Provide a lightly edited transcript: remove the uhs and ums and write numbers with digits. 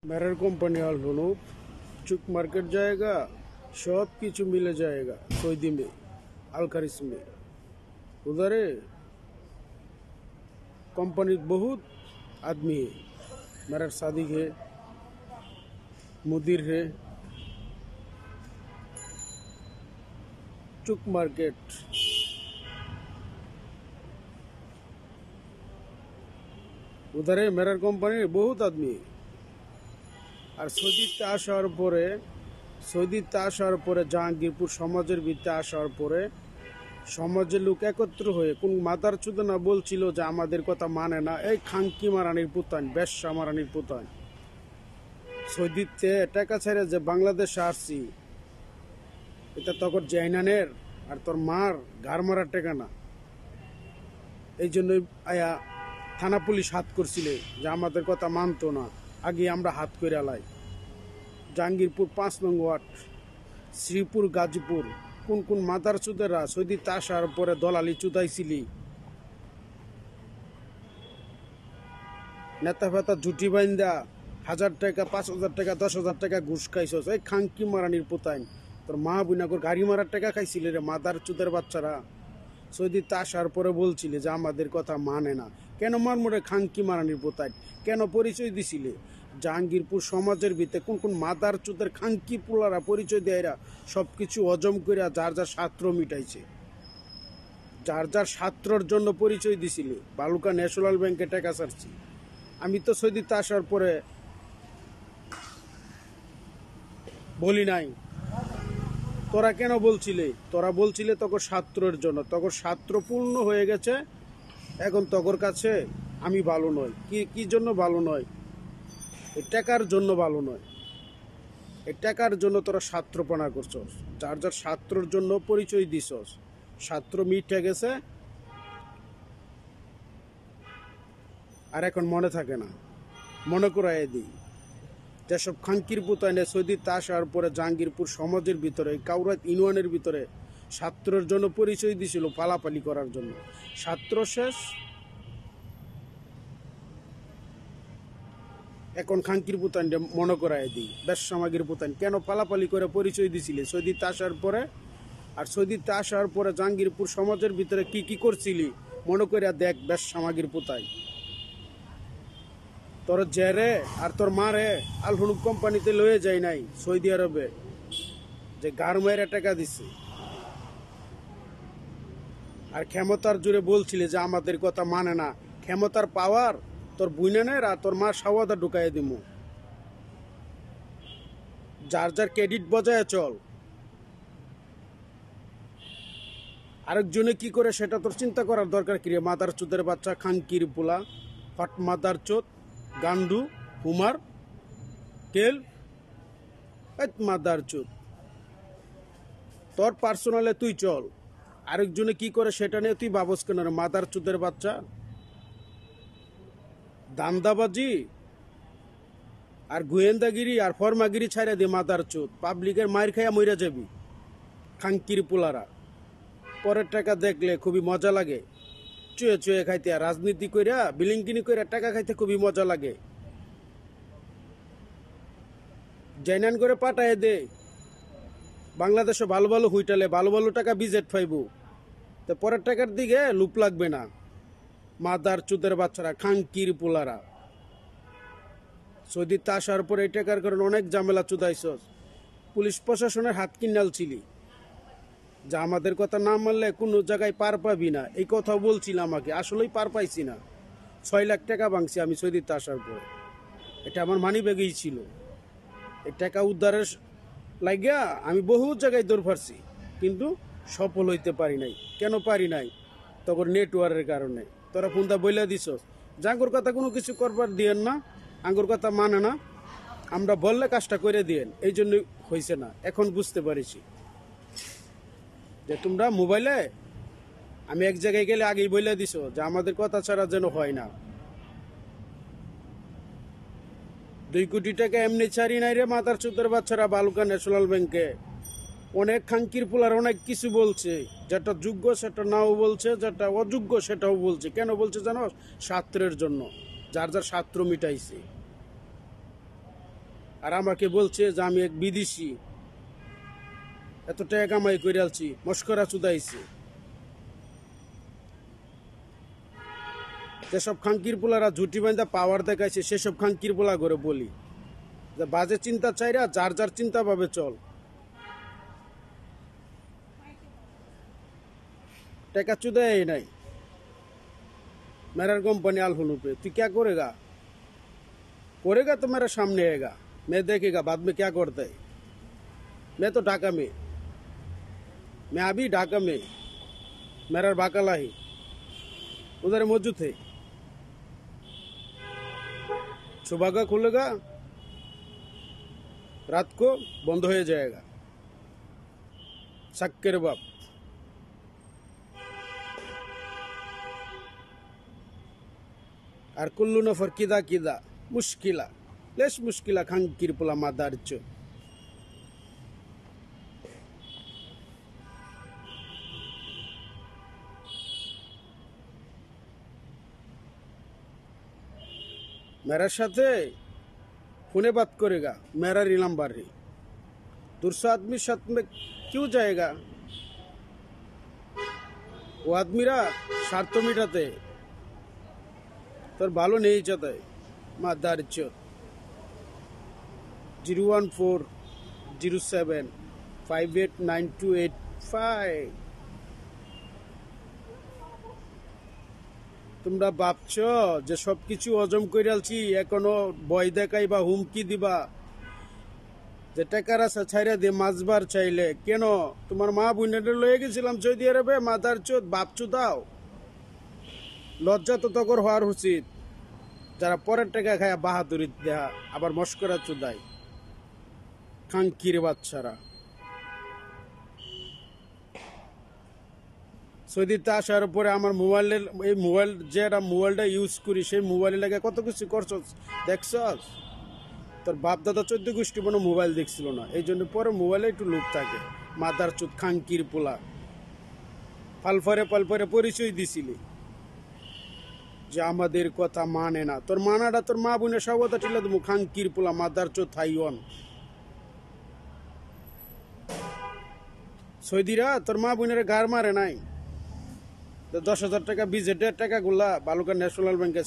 मेरा कंपनी हाल लो चुक मार्केट जाएगा, सब किचु मिले जाएगा सऊदी में, अलखरीस में। उधर कंपनी बहुत आदमी है, मेरा सादिक है, मुदीर है। चुक मार्केट उधर मेरा कंपनी बहुत आदमी है। আর সৌদিতে আসার পরে জাহাঙ্গীরপুর সমাজের ভিতরে আসার পরে সমাজের লোক একত্র হয়ে কোন মাদার চুদনা বলছিল যে আমাদের কথা মানে না, এই খাঙ্কি মারানির পুতান, বেশ্যা মারানির পুতান। সৌদিতে টাকা ছেড়ে যে বাংলাদেশে আসছি, এটা তখন জাইনানের আর তোর মার ঘাড় মারার টাকা না। এই জন্যই আয়া থানা পুলিশ হাত করছিলে যে আমাদের কথা মানতো না, আগে আমরা হাত করে আলাই। জাহাঙ্গীরপুর 5 নং ওয়ার্ড, শ্রীপুর, গাজীপুর, কোন কোন মাদার চুদেরা সৌদিতে আসার পরে দলালি চুদাইছিলি, নেতা ফেতা জুটি বাইন্দা 1000 টাকা, 5000 টাকা, 10,000 টাকা ঘুষ খাইছস। এই খাঙ্কি মারানির পোতাইন, তোর মা বুনাগর গাড়ি মারার টাকা খাইছিলে রে মাদার চুদের বাচ্চারা। সৌদিতে আসার পরে বলছিলে যে আমাদের কথা মানে না, কেন মারমরে খাঙ্কি মারানির পোতাইন, কেন পরিচয় দিছিলে? জাহাঙ্গীরপুর সমাজের ভিতরে কোন কোন মাদার চুদের খাঙ্কি পোলারা পরিচয় দেয়রা সবকিছু হজম করিয়া যার যার ছাত্র মিটাইছে, যার যার ছাত্রর জন্য পরিচয় দিছিলে। বালুকা ন্যাশনাল ব্যাংকে টাকা ছাড়ছি আমি, তো সৌদিতে আসার পরে বলি নাই। তোরা কেন বলছিলে? তোরা বলছিলে তখন ছাত্রের জন্য, তখন ছাত্র পূর্ণ হয়ে গেছে, এখন তখন কাছে আমি ভালো নয়। কি জন্য ভালো নয়? এই টাকার জন্য ভালো নয়, এই টাকার জন্য তোরা ছাত্রপনা করছস, যার যার ছাত্রর জন্য পরিচয় দিছস। ছাত্র মিটে গেছে আর এখন মনে থাকে না। মনে করাই দিই, যেসব খাঙ্কির পুতাইনে সৌদিতে আসার পরে জাহাঙ্গীরপুর সমাজের ভিতরে, কাউরাত ইউনিয়নের ভিতরে ছাত্রের জন্য পরিচয় দিছিল পালাপালি করার জন্য। ছাত্র শেষ, এখন খাঙ্কির পুতান মনে করাই দিই, বেশ্যামাগির পুতান কেন পালাপালি করে পরিচয় দিছিলে সৌদিতে আসার পরে। আর সৌদিতে আসার পরে জাহাঙ্গীরপুর সমাজের ভিতরে কি কি করছিলি মনে করে দেখ, বেশ্যামাগির পুতাই। তোর জেরে আর তোর মারে আলহুনুক কোম্পানিতে লয়ে যায় নাই সৌদি আরবে, যে গার্মের টাকা দিচ্ছে। আর ক্ষমতার জুড়ে বলছিলে যে আমাদের কথা মানে না, ক্ষমতার পাওয়ার তোর বুইনানের আর তোর মার সাওয়াদা ঢুকাই দিমু। যার যার ক্রেডিট বজায় চল, আরেকজনে কি করে সেটা তোর চিন্তা করার দরকার কি রে? মাদার চোদের বাচ্চা, খাঙ্কির পোলা, ফাট মাদার চোদ, গান্ডু, হুমার, তেল, মাদার চোদ। তোর পার্সোনালে তুই চল, আরেকজনে কি করে সেটা নিয়ে তুই ভাবস কেন রে? মাদার চোদের বাচ্চা, দান্দাবাজি আর গোয়েন্দাগিরি আর ফরমাগিরি ছাড়া দিয়ে মাদার চোদ, পাবলিকের মায়ের খাইয়া মইরা যাবি খাঙ্কির পোলারা। পরের টাকা দেখলে খুবই মজা লাগে, চুয়ে চুয়ে খাইতে, আর রাজনীতি কইরা বিলিংকিনি কইরা টাকা খাইতে খুবই মজা লাগে। জাইনান করে পাঠায় দে বাংলাদেশে ভালো ভালো হুইটালে, ভালো ভালো টাকা বিজেট পাইব, তো পরের টাকার দিকে লুপ লাগবে না। মাদার চুদের বাচ্চারা, খাঙ্কির পোলারা, সৌদিতে আসার পরে এই টাকার কারণে অনেক ঝামেলা চুদাইছস। পুলিশ প্রশাসনের হাত কিনাল ছিলি, যা আমাদের কথা না মানলে কোনো জায়গায় পার পাবি না, এই কথা বলছিল আমাকে। আসলেই পার পাইছি না। 6 লাখ টাকা ভাঙছি আমি সৌদিতে আসার পরে, এটা আমার মানি ব্যাগেই ছিল। এই টাকা উদ্ধারের লাগিয়া আমি বহু জায়গায় দৌড় ফারছি, কিন্তু সফল হইতে পারি নাই। কেন পারি নাই? তখন নেটওয়ার্কের কারণে। তোরা ফোনটা বইলা দিস যে আঙ্গুর কথা কোনো কিছু করবার দিয়েন না, আঙ্গুর কথা মানে না, আমরা বললে কাজটা করে দিয়েন, এই জন্য হয়েছে না। এখন বুঝতে পারিছি যে তোমরা মোবাইলে আমি এক জায়গায় গেলে আগেই বইলা দিস যে আমাদের কথা ছাড়া যেন হয় না। 2 কোটি টাকা এমনি ছাড়ি নাই রে মাদার চোদের বাচ্চারা বালুকা ন্যাশনাল ব্যাংকে। অনেক খাঙ্কির পোলার অনেক কিছু বলছে, যেটা যোগ্য সেটা নাও বলছে, যেটা অযোগ্য সেটাও বলছে। কেন বলছে জানো? ছাত্রের জন্য, যার যার ছাত্র মিটাইছে। আর আমাকে বলছে যে আমি এক বিদেশি, এত টাকা কামাই করে আলছি, মস্করা চুদাইছে। যেসব খাঙ্কির পোলারা ঝুটি বান্ধা পাওয়ার দেখাইছে সেসব খাঙ্কির পোলা করে বলি যে বাজে চিন্তা চাইরা যার যার চিন্তা ভাবে চল। টাকা चुदाई नहीं, मेरा कंपनी आलफोनू पे तू क्या करेगा तो मेरा सामने आएगा, मैं देखेगा बाद में क्या करता है। मैं तो ढाका में, मैं अभी ढाका में, मेरा बाकाला ही उधर मौजूद है। सुबह का खुलेगा, रात को बंद हो जाएगा। शक्कर बाप আর কুল্লু নফর কিদা কিদা মুশকিলা লেশ মুশকিলা খাঙ্কির পোলা মাদার চো। मेरे साथे फोने बात करेगा, मेरा री नंबर है, दूसरा आदमी साथ में क्यों जाएगा। वो आदमीरा स्वार्थ मिटाते তোর ভালো নেই চাতে মাদার চোদ। 01407589285। তোমরা ভাবছ যে সবকিছু হজম করে আলছি, এখনো ভয় দেখাই বা হুমকি দিবা যে টাকার আশা ছাইরা দিয়ে মাছবার চাইলে কেন। তোমার মা বোনের লয়ে গেছিলাম সৌদি আরবে, মাদার চোদ ভাবছু দাও। লজ্জা তো তকর হওয়ার উচিত যারা পরের টাকা খায় বাহাদুরি দেয়া আবার মস্করা চুদাই খাঙ্কির বাচ্চারা। সৌদিতে আসার পরে আমার মোবাইলের এই মোবাইলটা ইউজ করি, সেই মোবাইলে লাগে কত কিছু করছস দেখছস। তোর বাপ দাদা 14 গোষ্ঠী কোনো মোবাইল দেখছিল না, এই জন্য পরে মোবাইলে একটু লোক থাকে। মাদার চুদ খাঙ্কির পোলা পালফরে পরিচয় দিছিলি যে আমাদের কথা মানে না। তোর মানাটা তোর মা বোনের সবতা ছিল তুমি খাঙ্কির পোলা মাদার চো থাইওয়ান। সৌদিরা তোর মা বোনের গার মারে নাই। 10,000 টাকা 20,000 টাকা গুলা বালুকা ন্যাশনাল ব্যাংকে